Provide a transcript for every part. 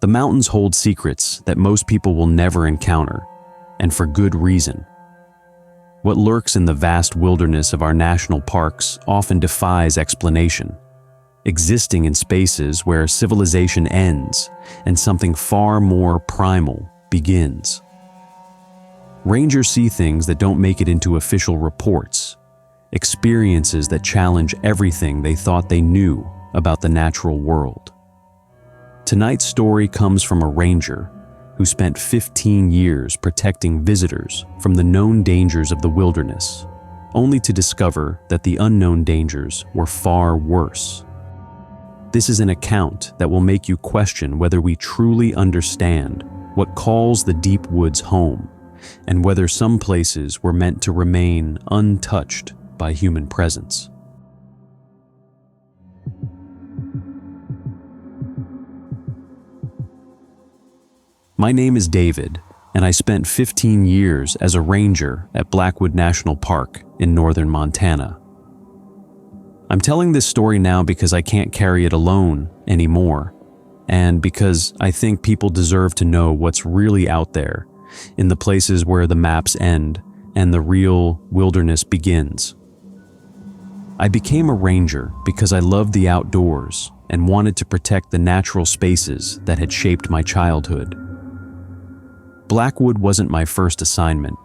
The mountains hold secrets that most people will never encounter, and for good reason. What lurks in the vast wilderness of our national parks often defies explanation, existing in spaces where civilization ends and something far more primal begins. Rangers see things that don't make it into official reports, experiences that challenge everything they thought they knew about the natural world. Tonight's story comes from a ranger who spent 15 years protecting visitors from the known dangers of the wilderness, only to discover that the unknown dangers were far worse. This is an account that will make you question whether we truly understand what calls the deep woods home, and whether some places were meant to remain untouched by human presence. My name is David, and I spent 15 years as a ranger at Blackwood National Park in northern Montana. I'm telling this story now because I can't carry it alone anymore, and because I think people deserve to know what's really out there in the places where the maps end and the real wilderness begins. I became a ranger because I loved the outdoors and wanted to protect the natural spaces that had shaped my childhood. Blackwood wasn't my first assignment,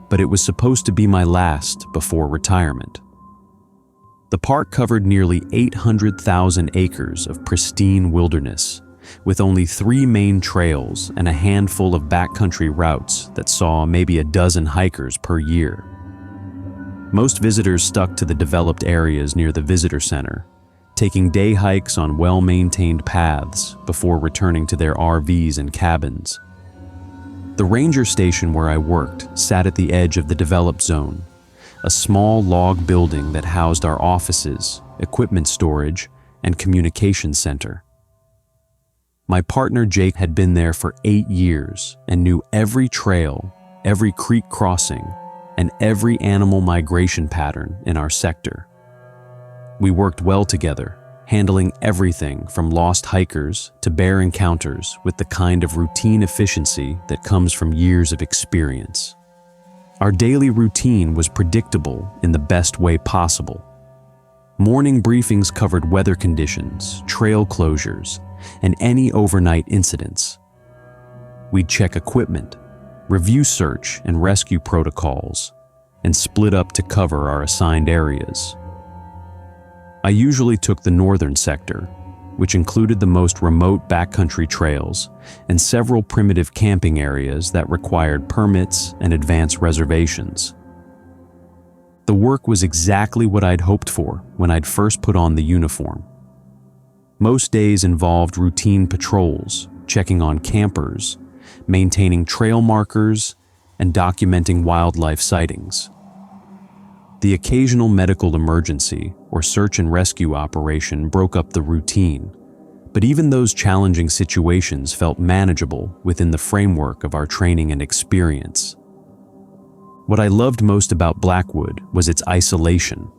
but it was supposed to be my last before retirement. The park covered nearly 800,000 acres of pristine wilderness, with only 3 main trails and a handful of backcountry routes that saw maybe a dozen hikers per year. Most visitors stuck to the developed areas near the visitor center, taking day hikes on well-maintained paths before returning to their RVs and cabins. The ranger station where I worked sat at the edge of the developed zone, a small log building that housed our offices, equipment storage, and communications center. My partner Jake had been there for 8 years and knew every trail, every creek crossing, and every animal migration pattern in our sector. We worked well together, handling everything from lost hikers to bear encounters with the kind of routine efficiency that comes from years of experience. Our daily routine was predictable in the best way possible. Morning briefings covered weather conditions, trail closures, and any overnight incidents. We'd check equipment, review search and rescue protocols, and split up to cover our assigned areas. I usually took the northern sector, which included the most remote backcountry trails and several primitive camping areas that required permits and advance reservations. The work was exactly what I'd hoped for when I'd first put on the uniform. Most days involved routine patrols, checking on campers, maintaining trail markers, and documenting wildlife sightings. The occasional medical emergency or search and rescue operation broke up the routine, but even those challenging situations felt manageable within the framework of our training and experience. What I loved most about Blackwood was its isolation.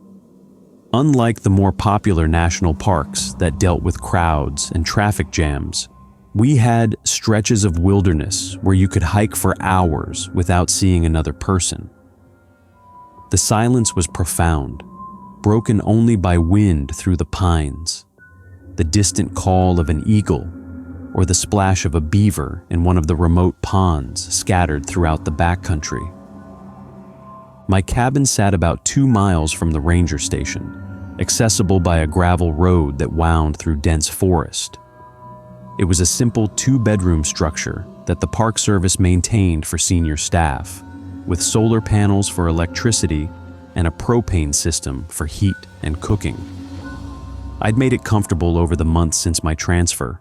Unlike the more popular national parks that dealt with crowds and traffic jams, we had stretches of wilderness where you could hike for hours without seeing another person. The silence was profound, broken only by wind through the pines, the distant call of an eagle, or the splash of a beaver in one of the remote ponds scattered throughout the backcountry. My cabin sat about 2 miles from the ranger station, accessible by a gravel road that wound through dense forest. It was a simple 2-bedroom structure that the Park Service maintained for senior staff, with solar panels for electricity and a propane system for heat and cooking. I'd made it comfortable over the months since my transfer,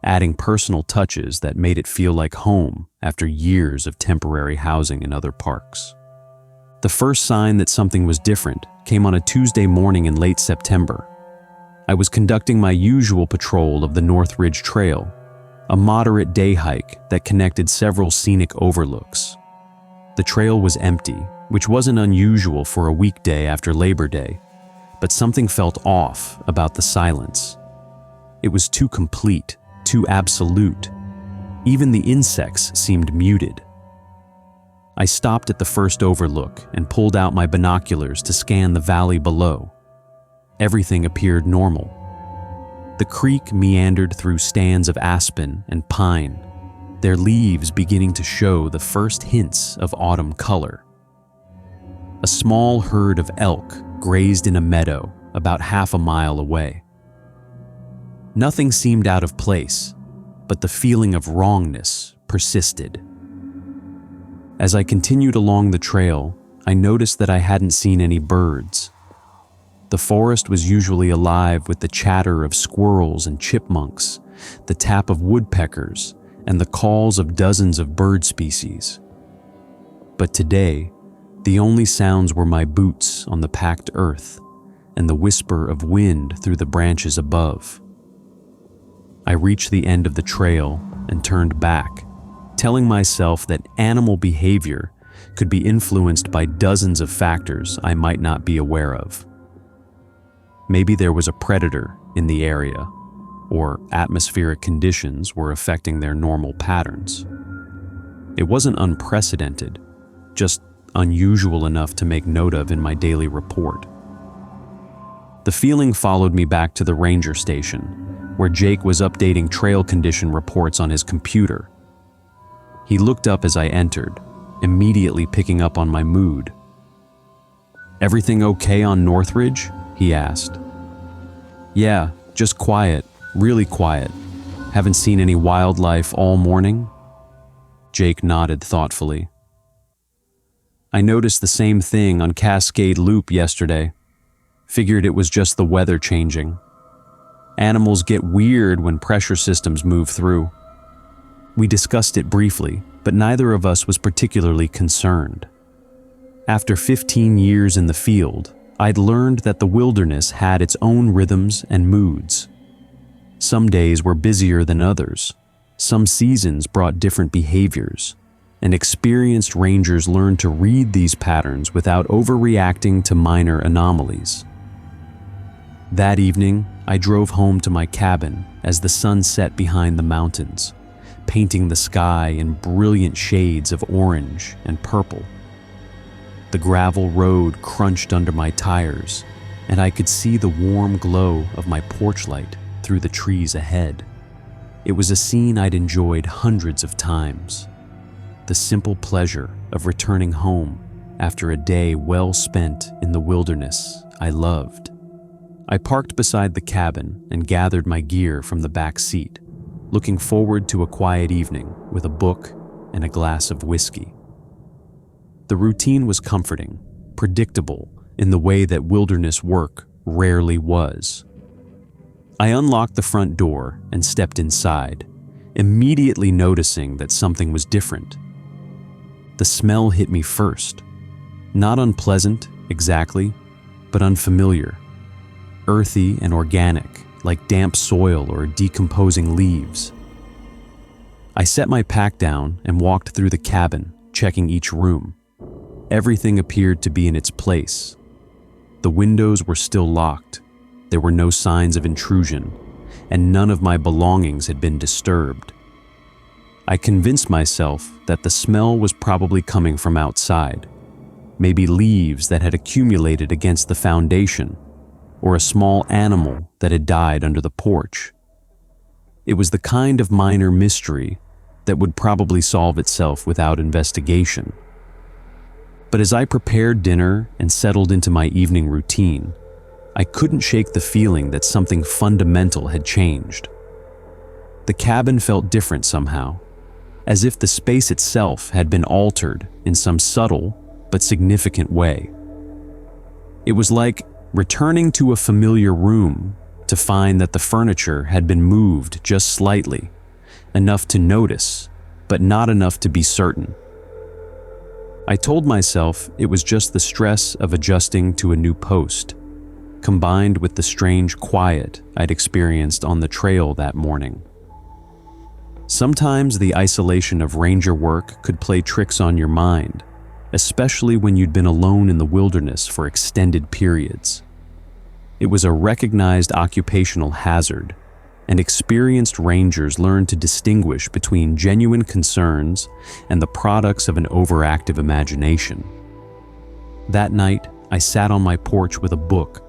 adding personal touches that made it feel like home after years of temporary housing in other parks. The first sign that something was different came on a Tuesday morning in late September. I was conducting my usual patrol of the North Ridge Trail, a moderate day hike that connected several scenic overlooks. The trail was empty, which wasn't unusual for a weekday after Labor Day, but something felt off about the silence. It was too complete, too absolute, Even the insects seemed muted. I stopped at the first overlook and pulled out my binoculars to scan the valley below. Everything appeared normal. The creek meandered through stands of aspen and pine, their leaves beginning to show the first hints of autumn color. A small herd of elk grazed in a meadow about half a mile away. Nothing seemed out of place, but the feeling of wrongness persisted. As I continued along the trail, I noticed that I hadn't seen any birds. The forest was usually alive with the chatter of squirrels and chipmunks, the tap of woodpeckers, and the calls of dozens of bird species. But today, the only sounds were my boots on the packed earth and the whisper of wind through the branches above. I reached the end of the trail and turned back, telling myself that animal behavior could be influenced by dozens of factors I might not be aware of. Maybe there was a predator in the area, or atmospheric conditions were affecting their normal patterns. It wasn't unprecedented, just unusual enough to make note of in my daily report. The feeling followed me back to the ranger station, where Jake was updating trail condition reports on his computer. He looked up as I entered, immediately picking up on my mood. "Everything okay on Northridge?" he asked. "Yeah, just quiet, really quiet. Haven't seen any wildlife all morning?" Jake nodded thoughtfully. "I noticed the same thing on Cascade Loop yesterday. Figured it was just the weather changing. Animals get weird when pressure systems move through." We discussed it briefly, but neither of us was particularly concerned. After 15 years in the field, I'd learned that the wilderness had its own rhythms and moods. Some days were busier than others. Some seasons brought different behaviors, and experienced rangers learned to read these patterns without overreacting to minor anomalies. That evening, I drove home to my cabin as the sun set behind the mountains, painting the sky in brilliant shades of orange and purple. The gravel road crunched under my tires, and I could see the warm glow of my porch light through the trees ahead. It was a scene I'd enjoyed hundreds of times. The simple pleasure of returning home after a day well spent in the wilderness I loved. I parked beside the cabin and gathered my gear from the back seat, looking forward to a quiet evening with a book and a glass of whiskey. The routine was comforting, predictable in the way that wilderness work rarely was. I unlocked the front door and stepped inside, immediately noticing that something was different. The smell hit me first. Not unpleasant, exactly, but unfamiliar. Earthy and organic, like damp soil or decomposing leaves. I set my pack down and walked through the cabin, checking each room. Everything appeared to be in its place. The windows were still locked. There were no signs of intrusion, and none of my belongings had been disturbed. I convinced myself that the smell was probably coming from outside, maybe leaves that had accumulated against the foundation, or a small animal that had died under the porch. It was the kind of minor mystery that would probably solve itself without investigation. But as I prepared dinner and settled into my evening routine, I couldn't shake the feeling that something fundamental had changed. The cabin felt different somehow, as if the space itself had been altered in some subtle but significant way. It was like returning to a familiar room to find that the furniture had been moved just slightly, enough to notice, but not enough to be certain. I told myself it was just the stress of adjusting to a new post, combined with the strange quiet I'd experienced on the trail that morning. Sometimes the isolation of ranger work could play tricks on your mind, especially when you'd been alone in the wilderness for extended periods. It was a recognized occupational hazard, and experienced rangers learn to distinguish between genuine concerns and the products of an overactive imagination. That night, I sat on my porch with a book,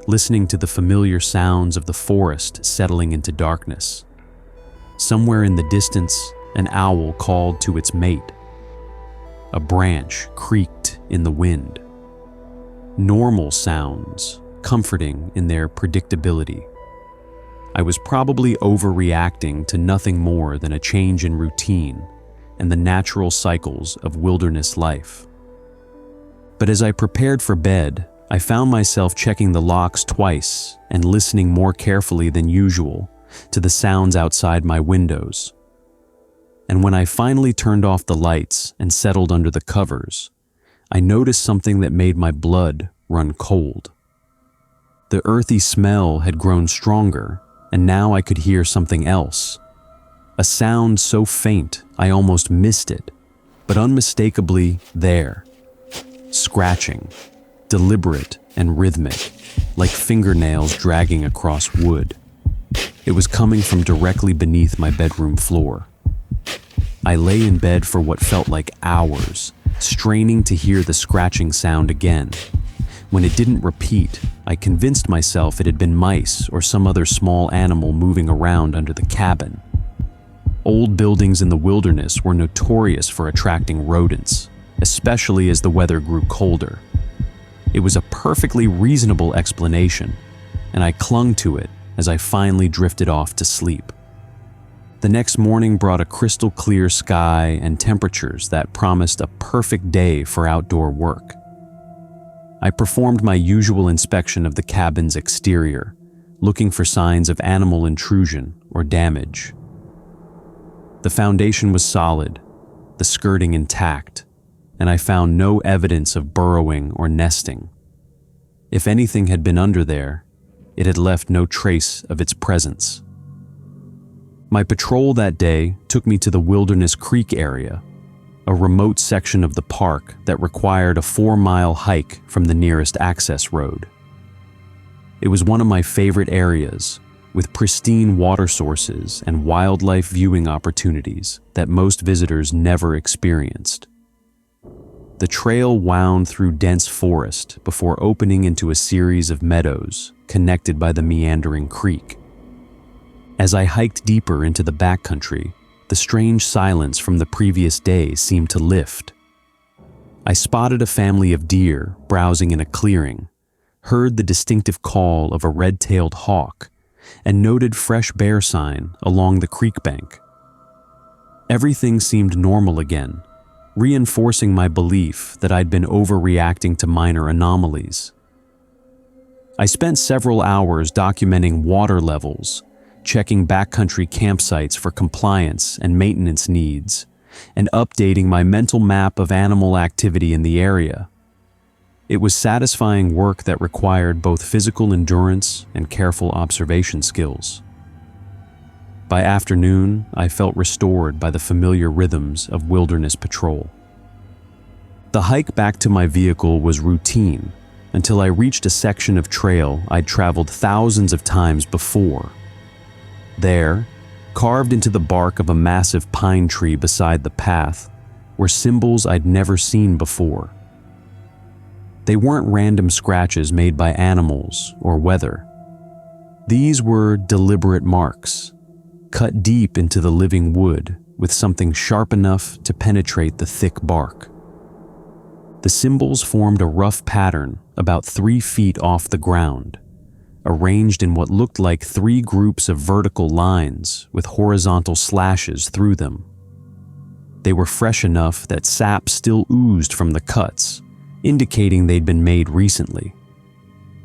listening to the familiar sounds of the forest settling into darkness. Somewhere in the distance, an owl called to its mate. A branch creaked in the wind. Normal sounds, comforting in their predictability. I was probably overreacting to nothing more than a change in routine and the natural cycles of wilderness life. But as I prepared for bed, I found myself checking the locks twice and listening more carefully than usual to the sounds outside my windows. And when I finally turned off the lights and settled under the covers, I noticed something that made my blood run cold. The earthy smell had grown stronger, and now I could hear something else. A sound so faint I almost missed it, but unmistakably there. Scratching, deliberate and rhythmic, like fingernails dragging across wood. It was coming from directly beneath my bedroom floor. I lay in bed for what felt like hours, straining to hear the scratching sound again. When it didn't repeat, I convinced myself it had been mice or some other small animal moving around under the cabin. Old buildings in the wilderness were notorious for attracting rodents, especially as the weather grew colder. It was a perfectly reasonable explanation, and I clung to it as I finally drifted off to sleep. The next morning brought a crystal clear sky and temperatures that promised a perfect day for outdoor work. I performed my usual inspection of the cabin's exterior, looking for signs of animal intrusion or damage. The foundation was solid, the skirting intact, and I found no evidence of burrowing or nesting. If anything had been under there, it had left no trace of its presence. My patrol that day took me to the Wilderness Creek area, a remote section of the park that required a 4-mile hike from the nearest access road. It was one of my favorite areas, with pristine water sources and wildlife viewing opportunities that most visitors never experienced. The trail wound through dense forest before opening into a series of meadows connected by the meandering creek. As I hiked deeper into the backcountry, the strange silence from the previous day seemed to lift. I spotted a family of deer browsing in a clearing, heard the distinctive call of a red-tailed hawk, and noted fresh bear sign along the creek bank. Everything seemed normal again, reinforcing my belief that I'd been overreacting to minor anomalies. I spent several hours documenting water levels, checking backcountry campsites for compliance and maintenance needs, and updating my mental map of animal activity in the area. It was satisfying work that required both physical endurance and careful observation skills. By afternoon, I felt restored by the familiar rhythms of wilderness patrol. The hike back to my vehicle was routine until I reached a section of trail I'd traveled thousands of times before. There, carved into the bark of a massive pine tree beside the path, were symbols I'd never seen before. They weren't random scratches made by animals or weather. These were deliberate marks, cut deep into the living wood with something sharp enough to penetrate the thick bark. The symbols formed a rough pattern about 3 feet off the ground, arranged in what looked like 3 groups of vertical lines with horizontal slashes through them. They were fresh enough that sap still oozed from the cuts, indicating they'd been made recently,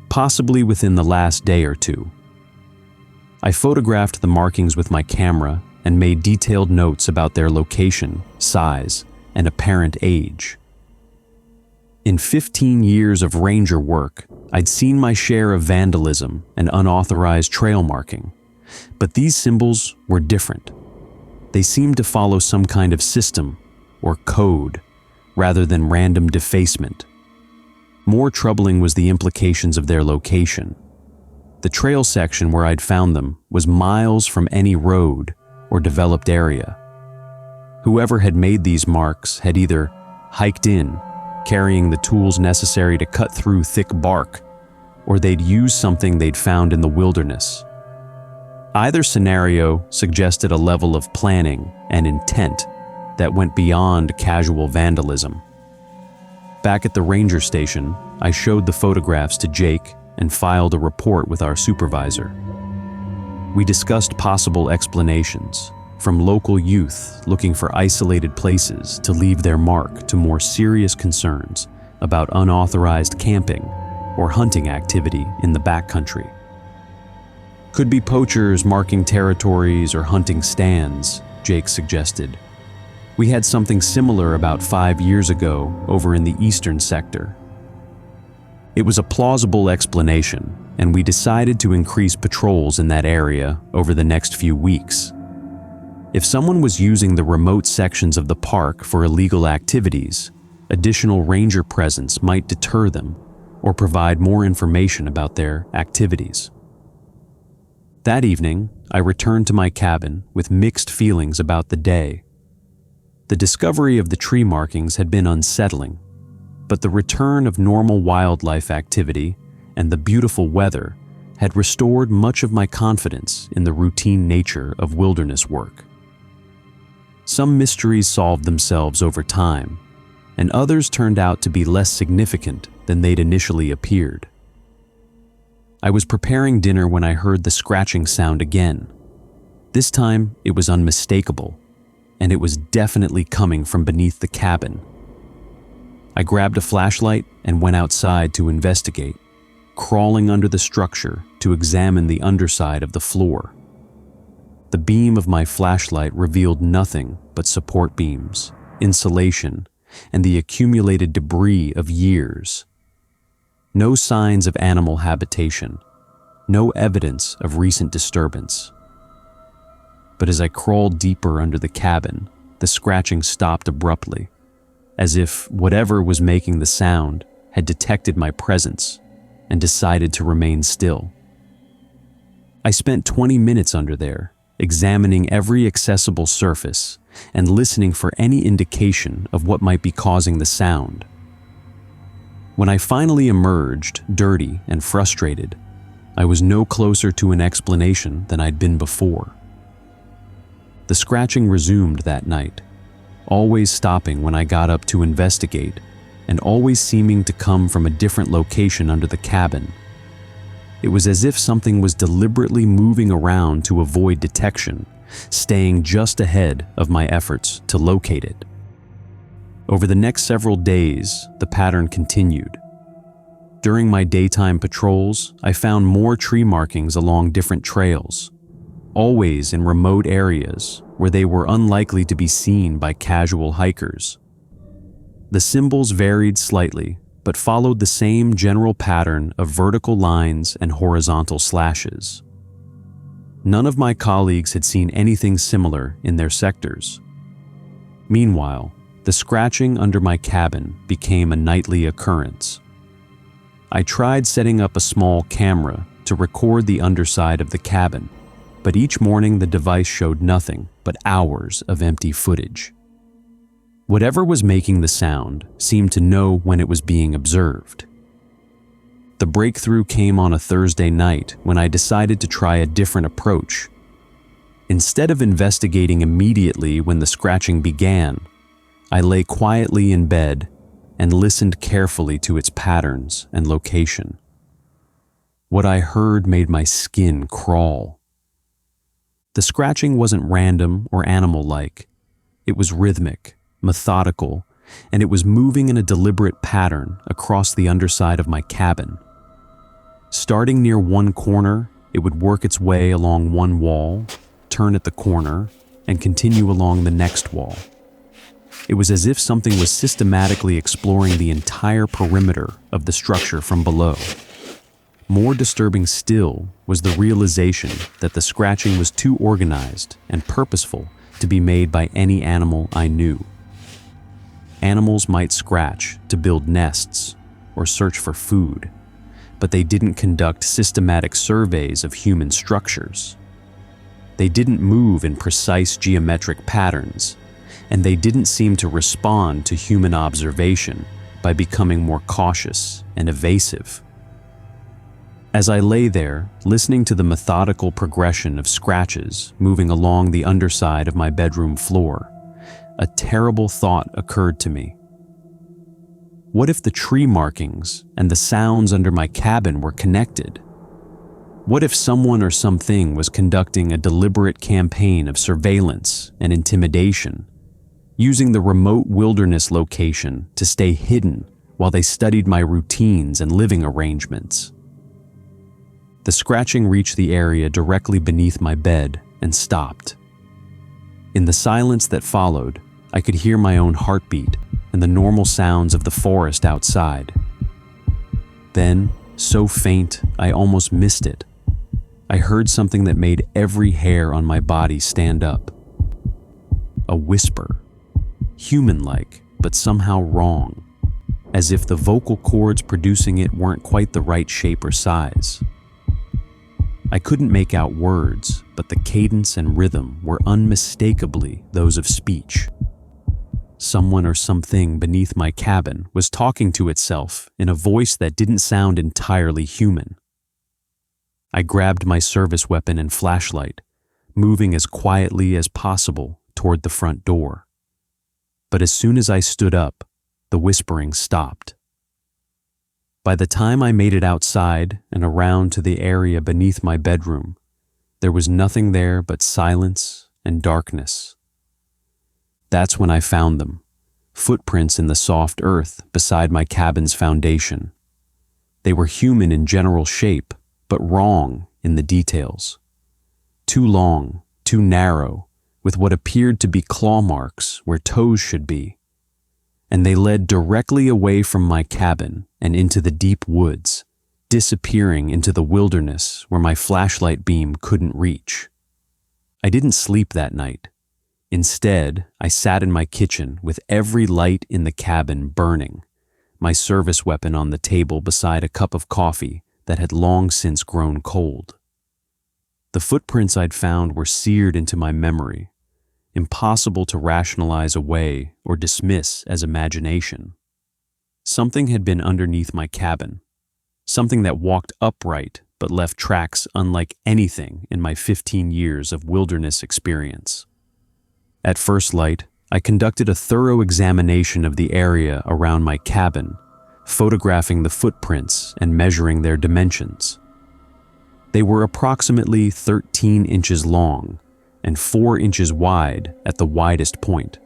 possibly within the last day or two. I photographed the markings with my camera and made detailed notes about their location, size, and apparent age. In 15 years of ranger work, I'd seen my share of vandalism and unauthorized trail marking, but these symbols were different. They seemed to follow some kind of system or code rather than random defacement. More troubling was the implications of their location. The trail section where I'd found them was miles from any road or developed area. Whoever had made these marks had either hiked in, carrying the tools necessary to cut through thick bark, or they'd used something they'd found in the wilderness. Either scenario suggested a level of planning and intent that went beyond casual vandalism. Back at the ranger station, I showed the photographs to Jake and filed a report with our supervisor. We discussed possible explanations, from local youth looking for isolated places to leave their mark to more serious concerns about unauthorized camping or hunting activity in the backcountry. Could be poachers marking territories or hunting stands, Jake suggested. We had something similar about 5 years ago over in the eastern sector. It was a plausible explanation, and we decided to increase patrols in that area over the next few weeks. If someone was using the remote sections of the park for illegal activities, additional ranger presence might deter them or provide more information about their activities. That evening, I returned to my cabin with mixed feelings about the day. The discovery of the tree markings had been unsettling, but the return of normal wildlife activity and the beautiful weather had restored much of my confidence in the routine nature of wilderness work. Some mysteries solved themselves over time, and others turned out to be less significant than they'd initially appeared. I was preparing dinner when I heard the scratching sound again. This time, it was unmistakable, and it was definitely coming from beneath the cabin. I grabbed a flashlight and went outside to investigate, crawling under the structure to examine the underside of the floor. The beam of my flashlight revealed nothing but support beams, insulation, and the accumulated debris of years. No signs of animal habitation, no evidence of recent disturbance. But as I crawled deeper under the cabin, the scratching stopped abruptly, as if whatever was making the sound had detected my presence and decided to remain still. I spent 20 minutes under there, examining every accessible surface and listening for any indication of what might be causing the sound. When I finally emerged, dirty and frustrated, I was no closer to an explanation than I'd been before. The scratching resumed that night, always stopping when I got up to investigate and always seeming to come from a different location under the cabin. It was as if something was deliberately moving around to avoid detection, staying just ahead of my efforts to locate it. Over the next several days, the pattern continued. During my daytime patrols, I found more tree markings along different trails, always in remote areas where they were unlikely to be seen by casual hikers. The symbols varied slightly, but followed the same general pattern of vertical lines and horizontal slashes. None of my colleagues had seen anything similar in their sectors. Meanwhile, the scratching under my cabin became a nightly occurrence. I tried setting up a small camera to record the underside of the cabin, but each morning the device showed nothing but hours of empty footage. Whatever was making the sound seemed to know when it was being observed. The breakthrough came on a Thursday night when I decided to try a different approach. Instead of investigating immediately when the scratching began, I lay quietly in bed and listened carefully to its patterns and location. What I heard made my skin crawl. The scratching wasn't random or animal-like. It was rhythmic, methodical, and it was moving in a deliberate pattern across the underside of my cabin. Starting near one corner, it would work its way along one wall, turn at the corner, and continue along the next wall. It was as if something was systematically exploring the entire perimeter of the structure from below. More disturbing still was the realization that the scratching was too organized and purposeful to be made by any animal I knew. Animals might scratch to build nests or search for food, but they didn't conduct systematic surveys of human structures. They didn't move in precise geometric patterns, and they didn't seem to respond to human observation by becoming more cautious and evasive. As I lay there, listening to the methodical progression of scratches moving along the underside of my bedroom floor, a terrible thought occurred to me. What if the tree markings and the sounds under my cabin were connected? What if someone or something was conducting a deliberate campaign of surveillance and intimidation, using the remote wilderness location to stay hidden while they studied my routines and living arrangements? The scratching reached the area directly beneath my bed and stopped. In the silence that followed, I could hear my own heartbeat and the normal sounds of the forest outside. Then, so faint I almost missed it, I heard something that made every hair on my body stand up. A whisper, human-like, but somehow wrong, as if the vocal cords producing it weren't quite the right shape or size. I couldn't make out words, but the cadence and rhythm were unmistakably those of speech. Someone or something beneath my cabin was talking to itself in a voice that didn't sound entirely human. I grabbed my service weapon and flashlight, moving as quietly as possible toward the front door. But as soon as I stood up, the whispering stopped. By the time I made it outside and around to the area beneath my bedroom, there was nothing there but silence and darkness. That's when I found them, footprints in the soft earth beside my cabin's foundation. They were human in general shape, but wrong in the details. Too long, too narrow, with what appeared to be claw marks where toes should be. And they led directly away from my cabin and into the deep woods, disappearing into the wilderness where my flashlight beam couldn't reach. I didn't sleep that night. Instead, I sat in my kitchen with every light in the cabin burning, my service weapon on the table beside a cup of coffee that had long since grown cold. The footprints I'd found were seared into my memory, impossible to rationalize away or dismiss as imagination. Something had been underneath my cabin, something that walked upright but left tracks unlike anything in my 15 years of wilderness experience. At first light, I conducted a thorough examination of the area around my cabin, photographing the footprints and measuring their dimensions. They were approximately 13 inches long and 4 inches wide at the widest point,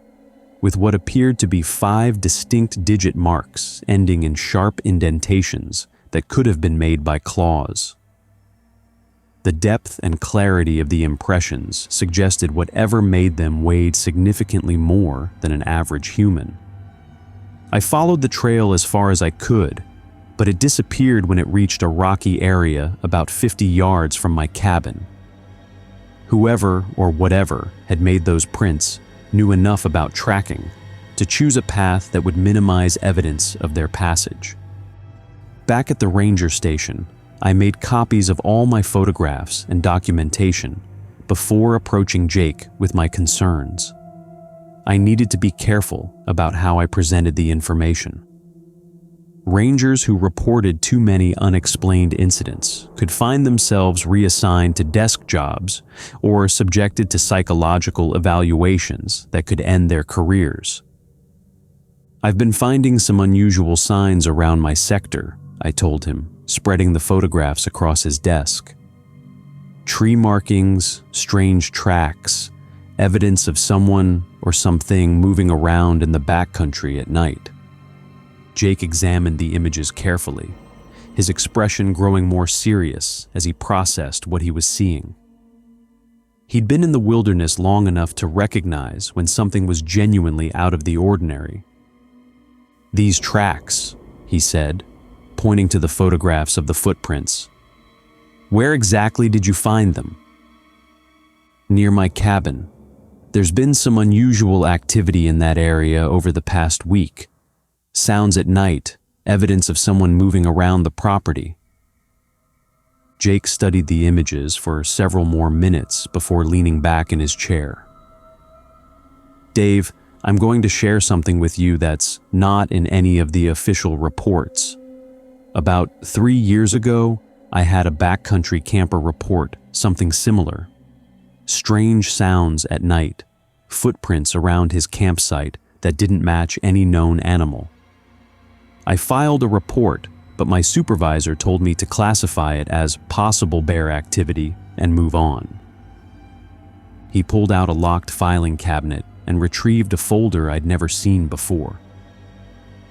with what appeared to be 5 distinct digit marks ending in sharp indentations that could have been made by claws. The depth and clarity of the impressions suggested whatever made them weighed significantly more than an average human. I followed the trail as far as I could, but it disappeared when it reached a rocky area about 50 yards from my cabin. Whoever or whatever had made those prints knew enough about tracking to choose a path that would minimize evidence of their passage. Back at the ranger station, I made copies of all my photographs and documentation before approaching Jake with my concerns. I needed to be careful about how I presented the information. Rangers who reported too many unexplained incidents could find themselves reassigned to desk jobs or subjected to psychological evaluations that could end their careers. "I've been finding some unusual signs around my sector," I told him, spreading the photographs across his desk. "Tree markings, strange tracks, evidence of someone or something moving around in the backcountry at night." Jake examined the images carefully, his expression growing more serious as he processed what he was seeing. He'd been in the wilderness long enough to recognize when something was genuinely out of the ordinary. "These tracks," he said, pointing to the photographs of the footprints. "Where exactly did you find them?" "Near my cabin. There's been some unusual activity in that area over the past week. Sounds at night, evidence of someone moving around the property. Jake studied the images for several more minutes before leaning back in his chair. "Dave, I'm going to share something with you that's not in any of the official reports. About 3 years ago, I had a backcountry camper report something similar. Strange sounds at night, footprints around his campsite that didn't match any known animal. I filed a report, but my supervisor told me to classify it as possible bear activity and move on." He pulled out a locked filing cabinet and retrieved a folder I'd never seen before.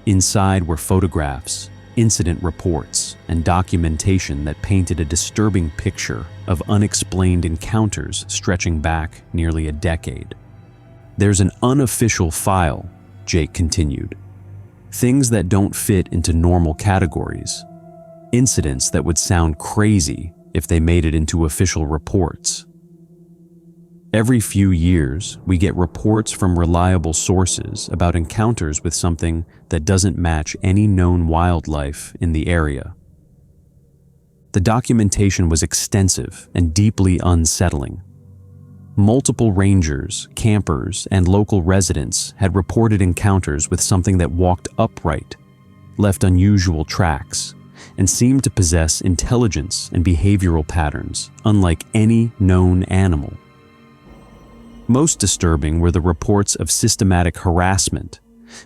Inside were photographs, incident reports, and documentation that painted a disturbing picture of unexplained encounters stretching back nearly a decade. "There's an unofficial file," Jake continued. "Things that don't fit into normal categories. Incidents that would sound crazy if they made it into official reports. Every few years, we get reports from reliable sources about encounters with something that doesn't match any known wildlife in the area." The documentation was extensive and deeply unsettling. Multiple rangers, campers, and local residents had reported encounters with something that walked upright, left unusual tracks, and seemed to possess intelligence and behavioral patterns unlike any known animal. Most disturbing were the reports of systematic harassment,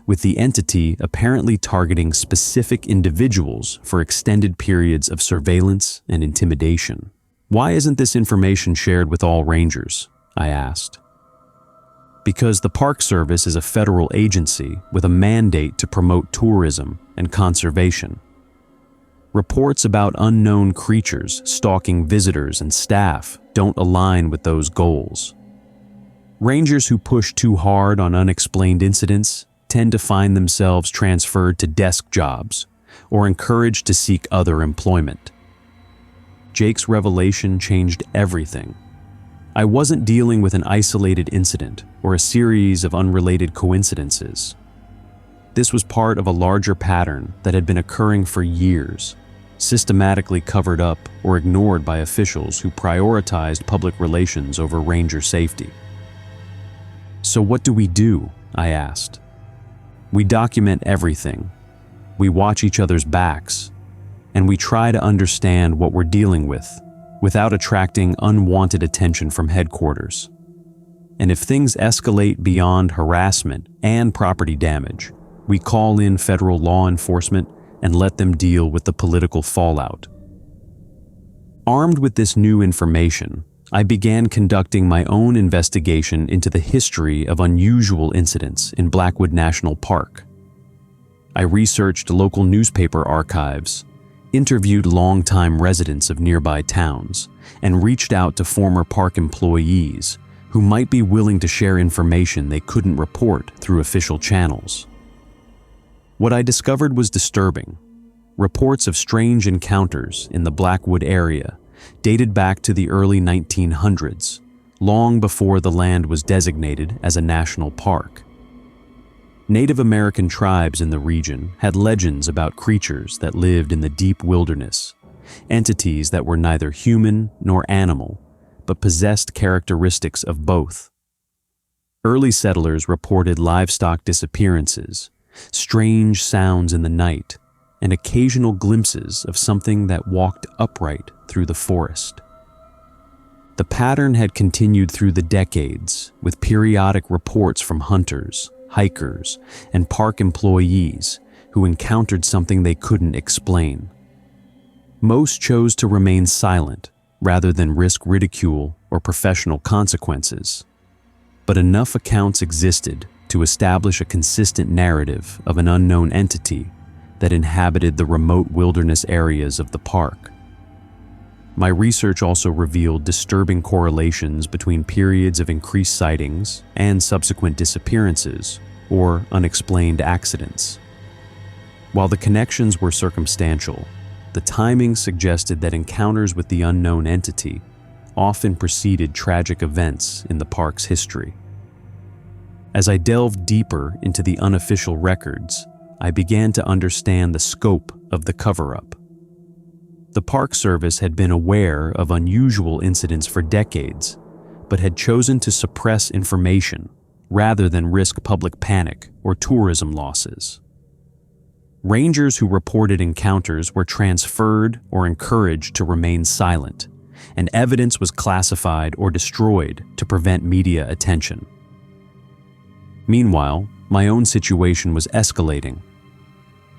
with the entity apparently targeting specific individuals for extended periods of surveillance and intimidation. "Why isn't this information shared with all rangers?" I asked. "Because the Park Service is a federal agency with a mandate to promote tourism and conservation. Reports about unknown creatures stalking visitors and staff don't align with those goals. Rangers who push too hard on unexplained incidents tend to find themselves transferred to desk jobs or encouraged to seek other employment." Jake's revelation changed everything. I wasn't dealing with an isolated incident or a series of unrelated coincidences. This was part of a larger pattern that had been occurring for years, systematically covered up or ignored by officials who prioritized public relations over ranger safety. "So what do we do?" I asked. "We document everything. We watch each other's backs, and we try to understand what we're dealing with without attracting unwanted attention from headquarters. And if things escalate beyond harassment and property damage, we call in federal law enforcement and let them deal with the political fallout." Armed with this new information, I began conducting my own investigation into the history of unusual incidents in Blackwood National Park. I researched local newspaper archives, interviewed longtime residents of nearby towns, and reached out to former park employees who might be willing to share information they couldn't report through official channels. What I discovered was disturbing. Reports of strange encounters in the Blackwood area dated back to the early 1900s, long before the land was designated as a national park. Native American tribes in the region had legends about creatures that lived in the deep wilderness, entities that were neither human nor animal, but possessed characteristics of both. Early settlers reported livestock disappearances, strange sounds in the night, and occasional glimpses of something that walked upright through the forest. The pattern had continued through the decades, with periodic reports from hunters, hikers, and park employees who encountered something they couldn't explain. Most chose to remain silent rather than risk ridicule or professional consequences. But enough accounts existed to establish a consistent narrative of an unknown entity that inhabited the remote wilderness areas of the park. My research also revealed disturbing correlations between periods of increased sightings and subsequent disappearances or unexplained accidents. While the connections were circumstantial, the timing suggested that encounters with the unknown entity often preceded tragic events in the park's history. As I delved deeper into the unofficial records, I began to understand the scope of the cover-up. The Park Service had been aware of unusual incidents for decades, but had chosen to suppress information rather than risk public panic or tourism losses. Rangers who reported encounters were transferred or encouraged to remain silent, and evidence was classified or destroyed to prevent media attention. Meanwhile, my own situation was escalating.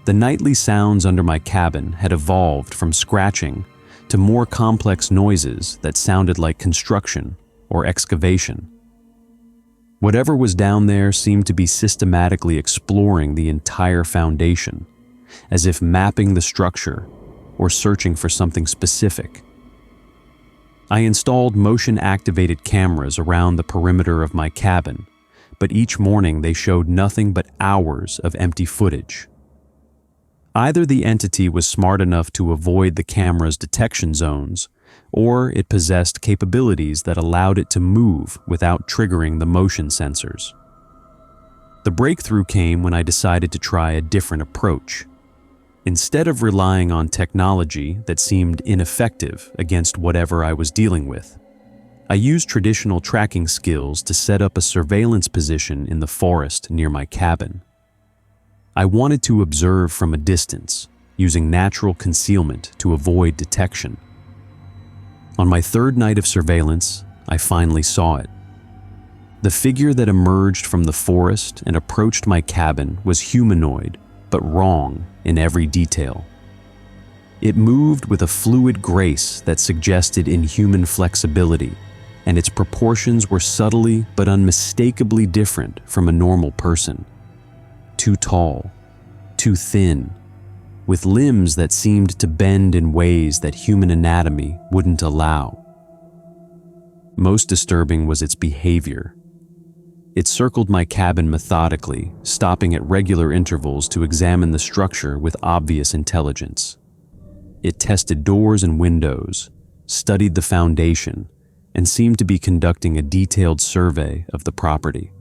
The nightly sounds under my cabin had evolved from scratching to more complex noises that sounded like construction or excavation. Whatever was down there seemed to be systematically exploring the entire foundation, as if mapping the structure or searching for something specific. I installed motion-activated cameras around the perimeter of my cabin, but each morning they showed nothing but hours of empty footage. Either the entity was smart enough to avoid the camera's detection zones, or it possessed capabilities that allowed it to move without triggering the motion sensors. The breakthrough came when I decided to try a different approach. Instead of relying on technology that seemed ineffective against whatever I was dealing with, I used traditional tracking skills to set up a surveillance position in the forest near my cabin. I wanted to observe from a distance, using natural concealment to avoid detection. On my third night of surveillance, I finally saw it. The figure that emerged from the forest and approached my cabin was humanoid, but wrong in every detail. It moved with a fluid grace that suggested inhuman flexibility, and its proportions were subtly but unmistakably different from a normal person. Too tall, too thin, with limbs that seemed to bend in ways that human anatomy wouldn't allow. Most disturbing was its behavior. It circled my cabin methodically, stopping at regular intervals to examine the structure with obvious intelligence. It tested doors and windows, studied the foundation, and seemed to be conducting a detailed survey of the property.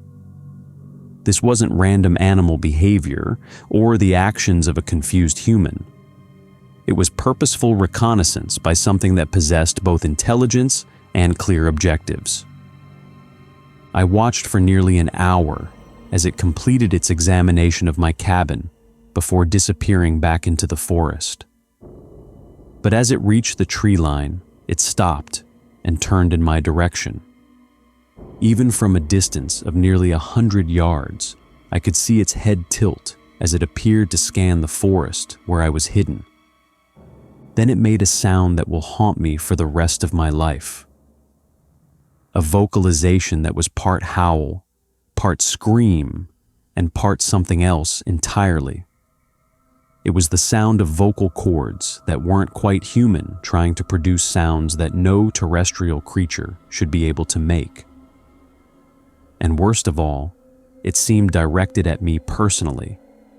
This wasn't random animal behavior or the actions of a confused human. It was purposeful reconnaissance by something that possessed both intelligence and clear objectives. I watched for nearly an hour as it completed its examination of my cabin before disappearing back into the forest. But as it reached the tree line, it stopped and turned in my direction. Even from a distance of nearly 100 yards, I could see its head tilt as it appeared to scan the forest where I was hidden. Then it made a sound that will haunt me for the rest of my life. A vocalization that was part howl, part scream, and part something else entirely. It was the sound of vocal cords that weren't quite human trying to produce sounds that no terrestrial creature should be able to make. And worst of all, it seemed directed at me personally,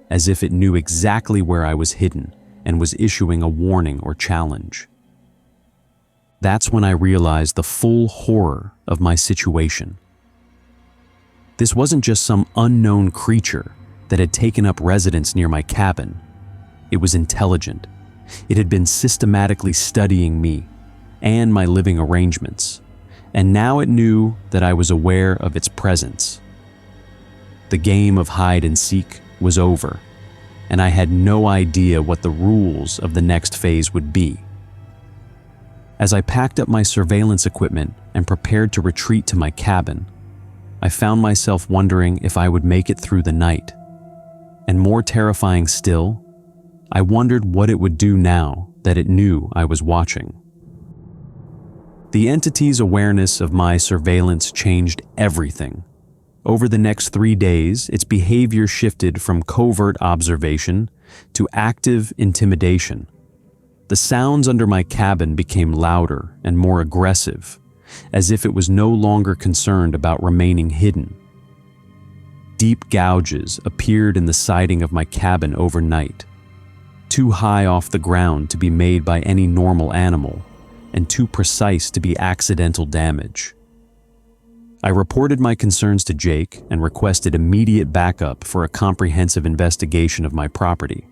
as if it knew exactly where I was hidden and was issuing a warning or challenge. That's when I realized the full horror of my situation. This wasn't just some unknown creature that had taken up residence near my cabin. It was intelligent. It had been systematically studying me and my living arrangements, and now it knew that I was aware of its presence. The game of hide and seek was over, and I had no idea what the rules of the next phase would be. As I packed up my surveillance equipment and prepared to retreat to my cabin, I found myself wondering if I would make it through the night. And more terrifying still, I wondered what it would do now that it knew I was watching. The entity's awareness of my surveillance changed everything. Over the next 3 days, its behavior shifted from covert observation to active intimidation. The sounds under my cabin became louder and more aggressive, as if it was no longer concerned about remaining hidden. Deep gouges appeared in the siding of my cabin overnight, too high off the ground to be made by any normal animal, and too precise to be accidental damage. I reported my concerns to Jake and requested immediate backup for a comprehensive investigation of my property.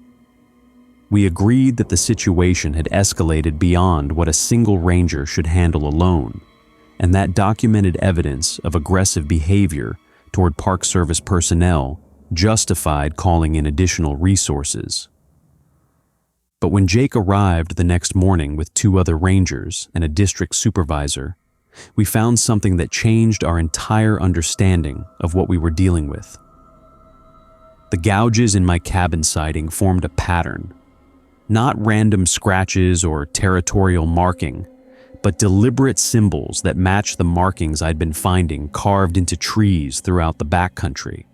We agreed that the situation had escalated beyond what a single ranger should handle alone, and that documented evidence of aggressive behavior toward Park Service personnel justified calling in additional resources. But when Jake arrived the next morning with 2 other rangers and a district supervisor, we found something that changed our entire understanding of what we were dealing with. The gouges in my cabin siding formed a pattern, not random scratches or territorial marking, but deliberate symbols that matched the markings I'd been finding carved into trees throughout the backcountry.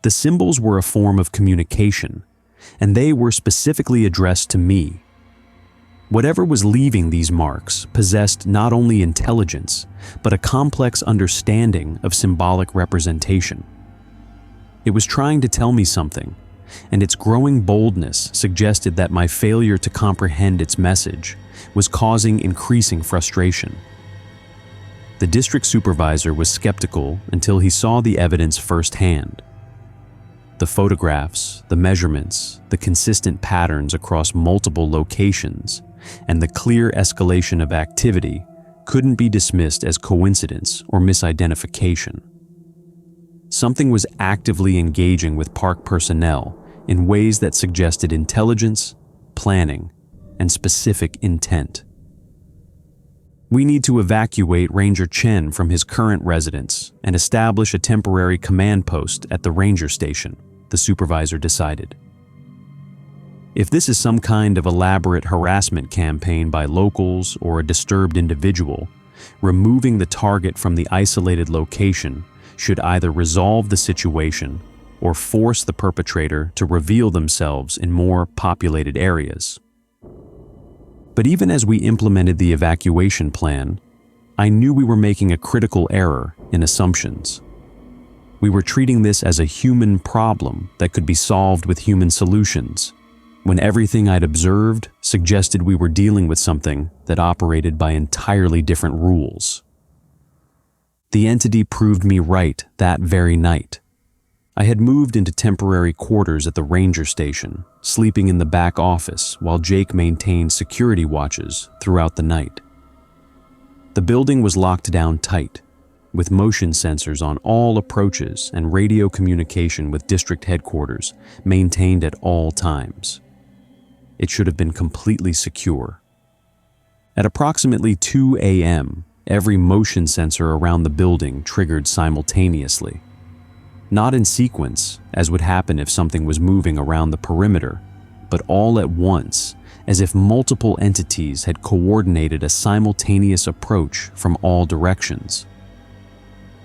The symbols were a form of communication, and they were specifically addressed to me. Whatever was leaving these marks possessed not only intelligence, but a complex understanding of symbolic representation. It was trying to tell me something, and its growing boldness suggested that my failure to comprehend its message was causing increasing frustration. The district supervisor was skeptical until he saw the evidence firsthand. The photographs, the measurements, the consistent patterns across multiple locations, and the clear escalation of activity couldn't be dismissed as coincidence or misidentification. Something was actively engaging with park personnel in ways that suggested intelligence, planning, and specific intent. We need to evacuate Ranger Chen from his current residence and establish a temporary command post at the ranger station, the supervisor decided. If this is some kind of elaborate harassment campaign by locals or a disturbed individual, removing the target from the isolated location should either resolve the situation or force the perpetrator to reveal themselves in more populated areas. But even as we implemented the evacuation plan, I knew we were making a critical error in assumptions. We were treating this as a human problem that could be solved with human solutions, when everything I'd observed suggested we were dealing with something that operated by entirely different rules. The entity proved me right that very night. I had moved into temporary quarters at the ranger station, sleeping in the back office while Jake maintained security watches throughout the night. The building was locked down tight, with motion sensors on all approaches and radio communication with district headquarters maintained at all times. It should have been completely secure. At approximately 2 a.m., every motion sensor around the building triggered simultaneously. Not in sequence, as would happen if something was moving around the perimeter, but all at once, as if multiple entities had coordinated a simultaneous approach from all directions.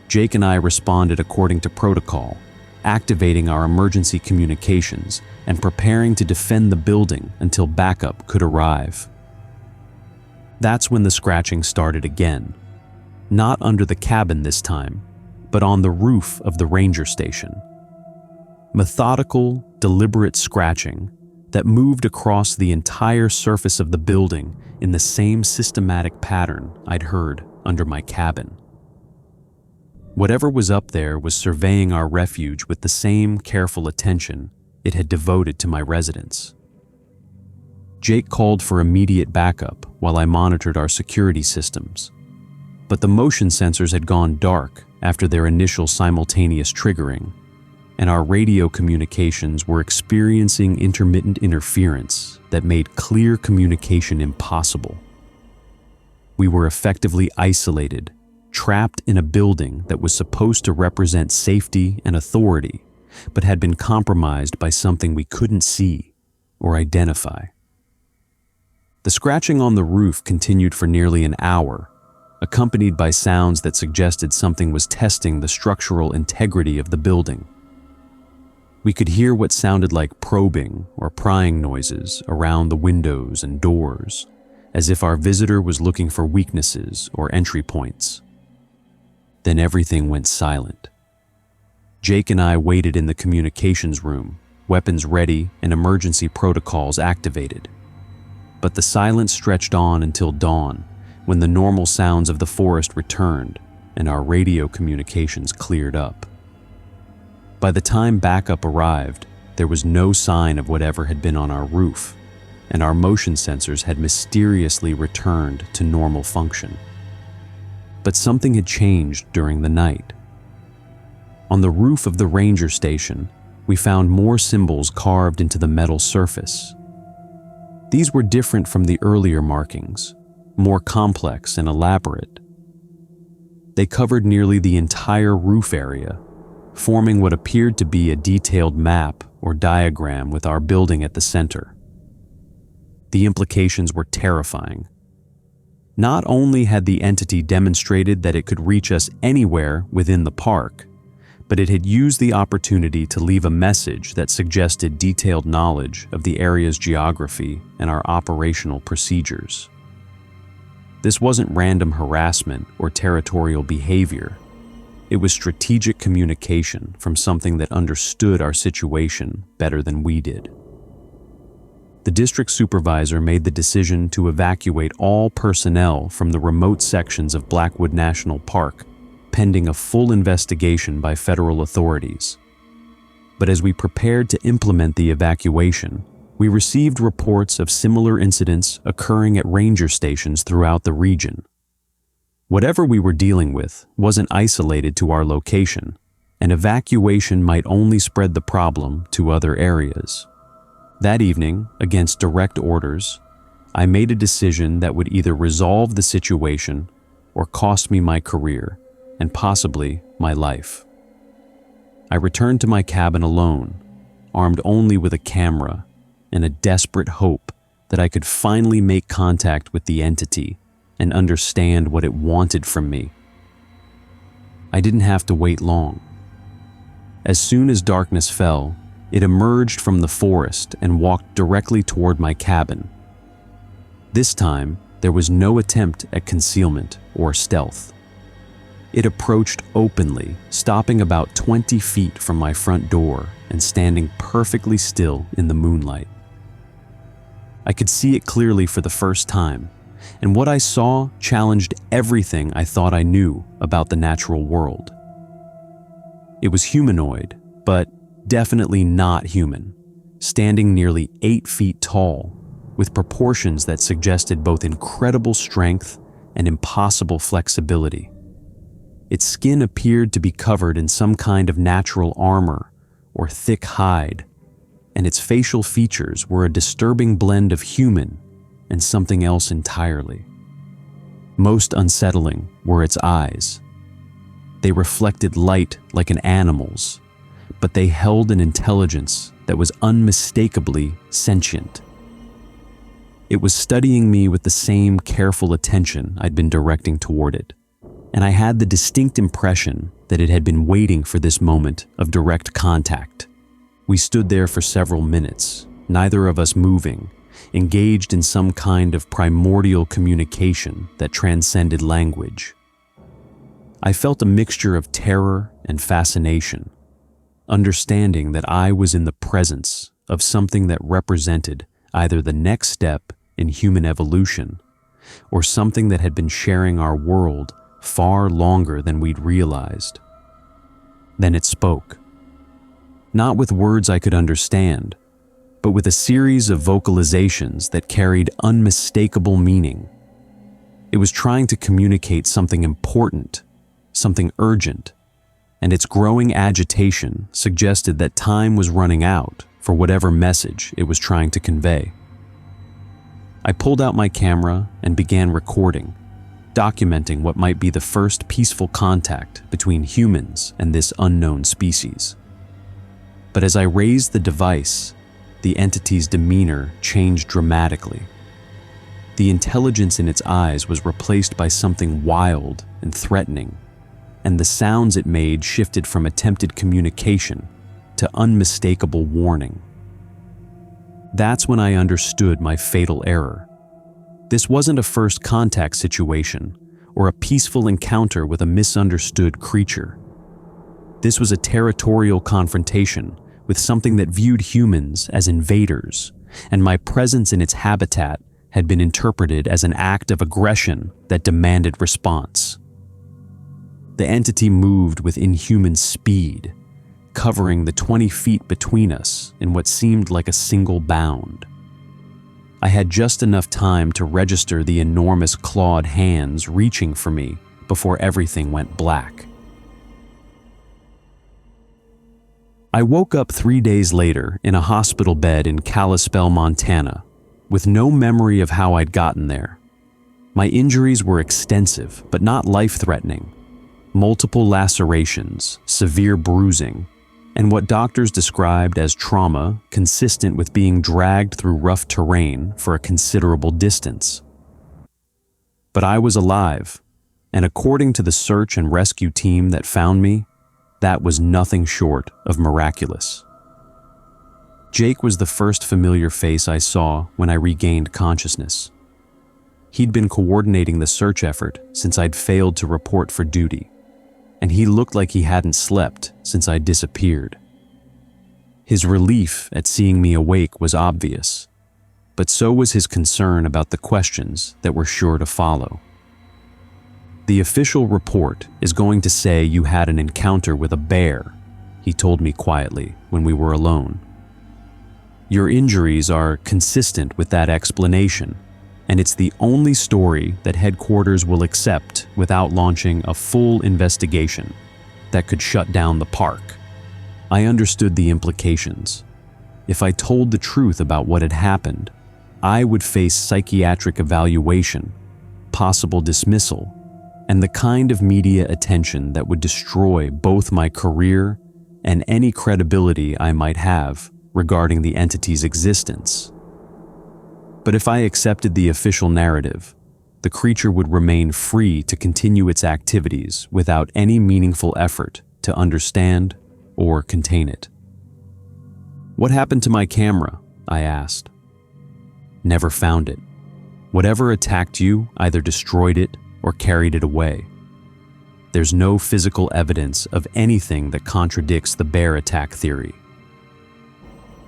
Jake and I responded according to protocol, activating our emergency communications and preparing to defend the building until backup could arrive. That's when the scratching started again, not under the cabin this time, but on the roof of the ranger station. Methodical, deliberate scratching that moved across the entire surface of the building in the same systematic pattern I'd heard under my cabin. Whatever was up there was surveying our refuge with the same careful attention it had devoted to my residence. Jake called for immediate backup while I monitored our security systems, but the motion sensors had gone dark after their initial simultaneous triggering, and our radio communications were experiencing intermittent interference that made clear communication impossible. We were effectively isolated, trapped in a building that was supposed to represent safety and authority, but had been compromised by something we couldn't see or identify. The scratching on the roof continued for nearly an hour, accompanied by sounds that suggested something was testing the structural integrity of the building. We could hear what sounded like probing or prying noises around the windows and doors, as if our visitor was looking for weaknesses or entry points. Then everything went silent. Jake and I waited in the communications room, weapons ready and emergency protocols activated. But the silence stretched on until dawn, when the normal sounds of the forest returned and our radio communications cleared up. By the time backup arrived, there was no sign of whatever had been on our roof, and our motion sensors had mysteriously returned to normal function. But something had changed during the night. On the roof of the ranger station, we found more symbols carved into the metal surface. These were different from the earlier markings, more complex and elaborate. They covered nearly the entire roof area, forming what appeared to be a detailed map or diagram with our building at the center. The implications were terrifying. Not only had the entity demonstrated that it could reach us anywhere within the park, but it had used the opportunity to leave a message that suggested detailed knowledge of the area's geography and our operational procedures. This wasn't random harassment or territorial behavior. It was strategic communication from something that understood our situation better than we did. The district supervisor made the decision to evacuate all personnel from the remote sections of Blackwood National Park, pending a full investigation by federal authorities. But as we prepared to implement the evacuation, we received reports of similar incidents occurring at ranger stations throughout the region. Whatever we were dealing with wasn't isolated to our location, and evacuation might only spread the problem to other areas. That evening, against direct orders, I made a decision that would either resolve the situation or cost me my career and possibly my life. I returned to my cabin alone, armed only with a camera and a desperate hope that I could finally make contact with the entity and understand what it wanted from me. I didn't have to wait long. As soon as darkness fell, it emerged from the forest and walked directly toward my cabin. This time, there was no attempt at concealment or stealth. It approached openly, stopping about 20 feet from my front door and standing perfectly still in the moonlight. I could see it clearly for the first time, and what I saw challenged everything I thought I knew about the natural world. It was humanoid, but definitely not human, standing nearly 8 feet tall, with proportions that suggested both incredible strength and impossible flexibility. Its skin appeared to be covered in some kind of natural armor or thick hide, and its facial features were a disturbing blend of human and something else entirely. Most unsettling were its eyes. They reflected light like an animal's, but they held an intelligence that was unmistakably sentient. It was studying me with the same careful attention I'd been directing toward it, and I had the distinct impression that it had been waiting for this moment of direct contact. We stood there for several minutes, neither of us moving, engaged in some kind of primordial communication that transcended language. I felt a mixture of terror and fascination, understanding that I was in the presence of something that represented either the next step in human evolution or something that had been sharing our world far longer than we'd realized. Then it spoke. Not with words I could understand, but with a series of vocalizations that carried unmistakable meaning. It was trying to communicate something important, something urgent, and its growing agitation suggested that time was running out for whatever message it was trying to convey. I pulled out my camera and began recording, documenting what might be the first peaceful contact between humans and this unknown species. But as I raised the device, the entity's demeanor changed dramatically. The intelligence in its eyes was replaced by something wild and threatening, and the sounds it made shifted from attempted communication to unmistakable warning. That's when I understood my fatal error. This wasn't a first contact situation or a peaceful encounter with a misunderstood creature. This was a territorial confrontation with something that viewed humans as invaders, and my presence in its habitat had been interpreted as an act of aggression that demanded response. The entity moved with inhuman speed, covering the 20 feet between us in what seemed like a single bound. I had just enough time to register the enormous clawed hands reaching for me before everything went black. I woke up 3 days later in a hospital bed in Kalispell, Montana, with no memory of how I'd gotten there. My injuries were extensive, but not life-threatening. Multiple lacerations, severe bruising, and what doctors described as trauma consistent with being dragged through rough terrain for a considerable distance. But I was alive, and according to the search and rescue team that found me, that was nothing short of miraculous. Jake was the first familiar face I saw when I regained consciousness. He'd been coordinating the search effort since I'd failed to report for duty, and he looked like he hadn't slept since I'd disappeared. His relief at seeing me awake was obvious, but so was his concern about the questions that were sure to follow. "The official report is going to say you had an encounter with a bear," he told me quietly when we were alone. "Your injuries are consistent with that explanation, and it's the only story that headquarters will accept without launching a full investigation that could shut down the park." I understood the implications. If I told the truth about what had happened, I would face psychiatric evaluation, possible dismissal, and the kind of media attention that would destroy both my career and any credibility I might have regarding the entity's existence. But if I accepted the official narrative, the creature would remain free to continue its activities without any meaningful effort to understand or contain it. "What happened to my camera?" I asked. "Never found it. Whatever attacked you either destroyed it or carried it away. There's no physical evidence of anything that contradicts the bear attack theory."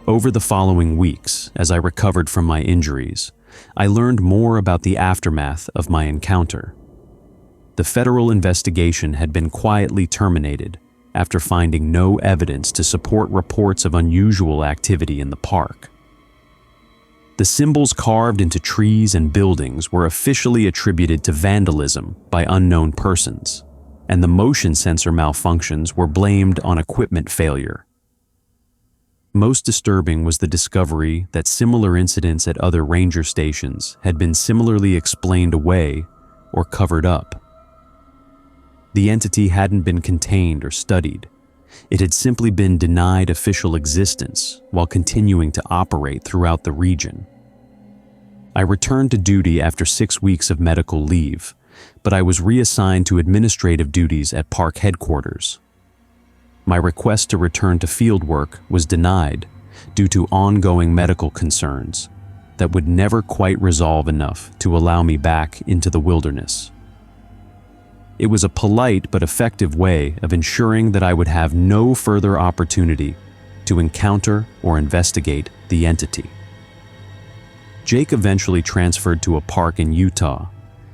Over the following weeks, as I recovered from my injuries, I learned more about the aftermath of my encounter. The federal investigation had been quietly terminated after finding no evidence to support reports of unusual activity in the park. The symbols carved into trees and buildings were officially attributed to vandalism by unknown persons, and the motion sensor malfunctions were blamed on equipment failure. Most disturbing was the discovery that similar incidents at other ranger stations had been similarly explained away or covered up. The entity hadn't been contained or studied. It had simply been denied official existence while continuing to operate throughout the region. I returned to duty after 6 weeks of medical leave, but I was reassigned to administrative duties at park headquarters. My request to return to field work was denied due to ongoing medical concerns that would never quite resolve enough to allow me back into the wilderness. It was a polite but effective way of ensuring that I would have no further opportunity to encounter or investigate the entity. Jake eventually transferred to a park in Utah,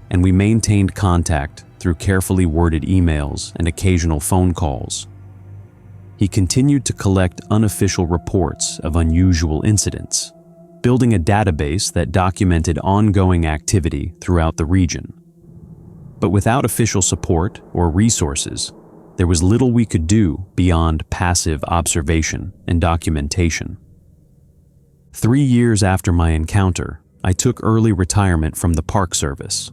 and we maintained contact through carefully worded emails and occasional phone calls. He continued to collect unofficial reports of unusual incidents, building a database that documented ongoing activity throughout the region. But without official support or resources, there was little we could do beyond passive observation and documentation. 3 years after my encounter, I took early retirement from the Park Service.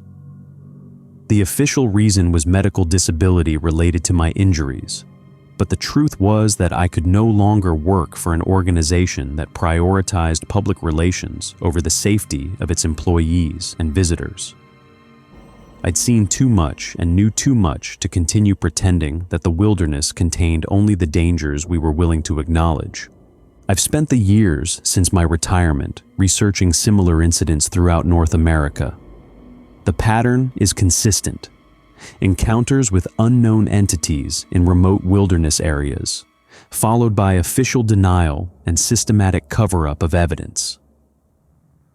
The official reason was medical disability related to my injuries, but the truth was that I could no longer work for an organization that prioritized public relations over the safety of its employees and visitors. I'd seen too much and knew too much to continue pretending that the wilderness contained only the dangers we were willing to acknowledge. I've spent the years since my retirement researching similar incidents throughout North America. The pattern is consistent. Encounters with unknown entities in remote wilderness areas, followed by official denial and systematic cover-up of evidence.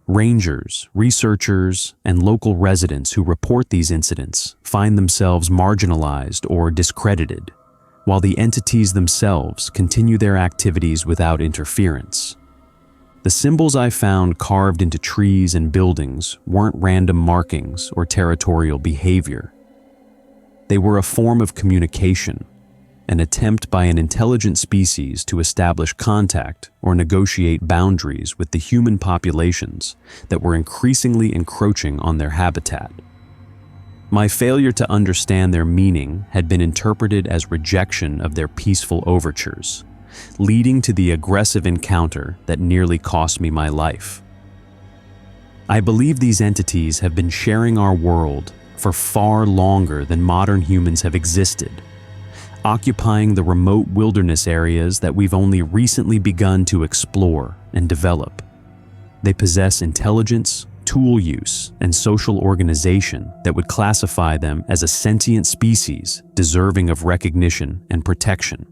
Rangers, researchers, and local residents who report these incidents find themselves marginalized or discredited, while the entities themselves continue their activities without interference. The symbols I found carved into trees and buildings weren't random markings or territorial behavior. They were a form of communication, an attempt by an intelligent species to establish contact or negotiate boundaries with the human populations that were increasingly encroaching on their habitat. My failure to understand their meaning had been interpreted as rejection of their peaceful overtures, leading to the aggressive encounter that nearly cost me my life. I believe these entities have been sharing our world for far longer than modern humans have existed, occupying the remote wilderness areas that we've only recently begun to explore and develop. They possess intelligence, tool use, and social organization that would classify them as a sentient species deserving of recognition and protection.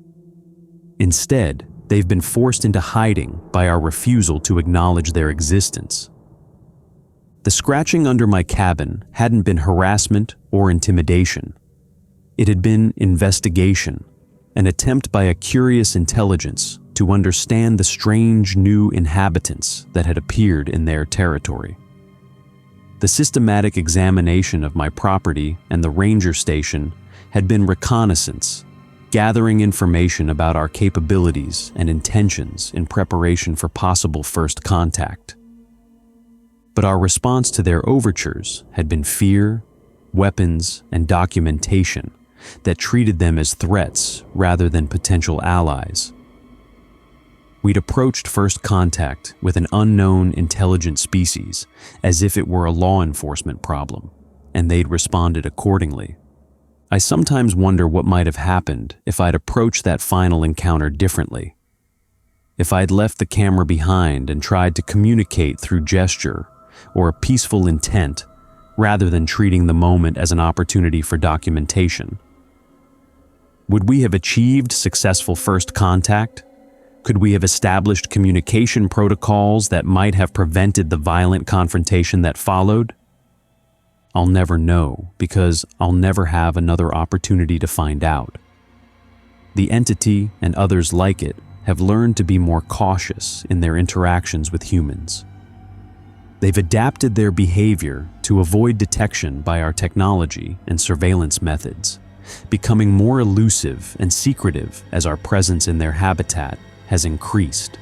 Instead, they've been forced into hiding by our refusal to acknowledge their existence. The scratching under my cabin hadn't been harassment or intimidation. It had been investigation, an attempt by a curious intelligence to understand the strange new inhabitants that had appeared in their territory. The systematic examination of my property and the ranger station had been reconnaissance, gathering information about our capabilities and intentions in preparation for possible first contact. But our response to their overtures had been fear, weapons, and documentation that treated them as threats rather than potential allies. We'd approached first contact with an unknown intelligent species as if it were a law enforcement problem, and they'd responded accordingly. I sometimes wonder what might have happened if I'd approached that final encounter differently. If I'd left the camera behind and tried to communicate through gesture or a peaceful intent rather than treating the moment as an opportunity for documentation. Would we have achieved successful first contact? Could we have established communication protocols that might have prevented the violent confrontation that followed? I'll never know, because I'll never have another opportunity to find out. The entity and others like it have learned to be more cautious in their interactions with humans. They've adapted their behavior to avoid detection by our technology and surveillance methods, becoming more elusive and secretive as our presence in their habitat has increased.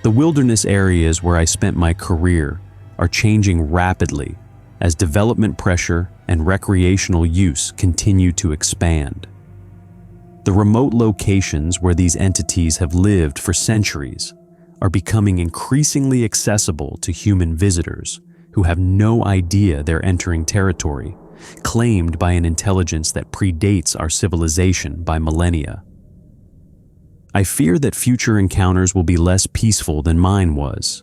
The wilderness areas where I spent my career are changing rapidly as development pressure and recreational use continue to expand. The remote locations where these entities have lived for centuries are becoming increasingly accessible to human visitors who have no idea they're entering territory claimed by an intelligence that predates our civilization by millennia. I fear that future encounters will be less peaceful than mine was.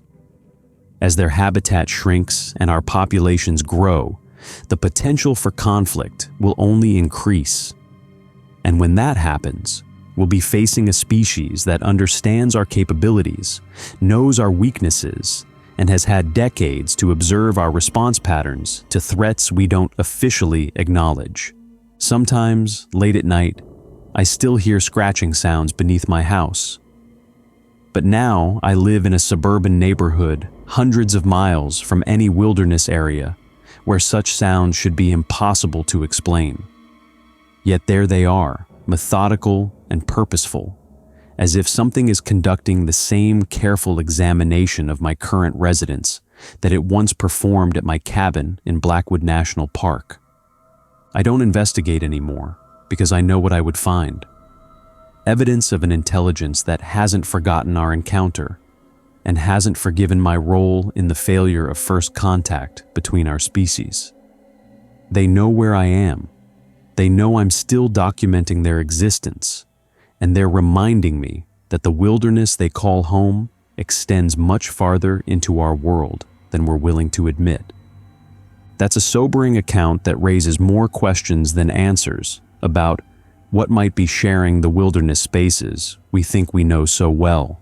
As their habitat shrinks and our populations grow, the potential for conflict will only increase. And when that happens, we'll be facing a species that understands our capabilities, knows our weaknesses, and has had decades to observe our response patterns to threats we don't officially acknowledge. Sometimes, late at night, I still hear scratching sounds beneath my house. But now I live in a suburban neighborhood hundreds of miles from any wilderness area where such sounds should be impossible to explain. Yet there they are, methodical and purposeful, as if something is conducting the same careful examination of my current residence that it once performed at my cabin in Blackwood National Park. I don't investigate anymore because I know what I would find. Evidence of an intelligence that hasn't forgotten our encounter and hasn't forgiven my role in the failure of first contact between our species. They know where I am. They know I'm still documenting their existence, and they're reminding me that the wilderness they call home extends much farther into our world than we're willing to admit. That's a sobering account that raises more questions than answers about what might be sharing the wilderness spaces we think we know so well.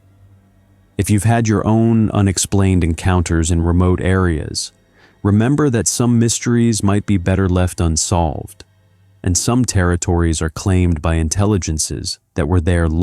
If you've had your own unexplained encounters in remote areas, remember that some mysteries might be better left unsolved. and some territories are claimed by intelligences that were there long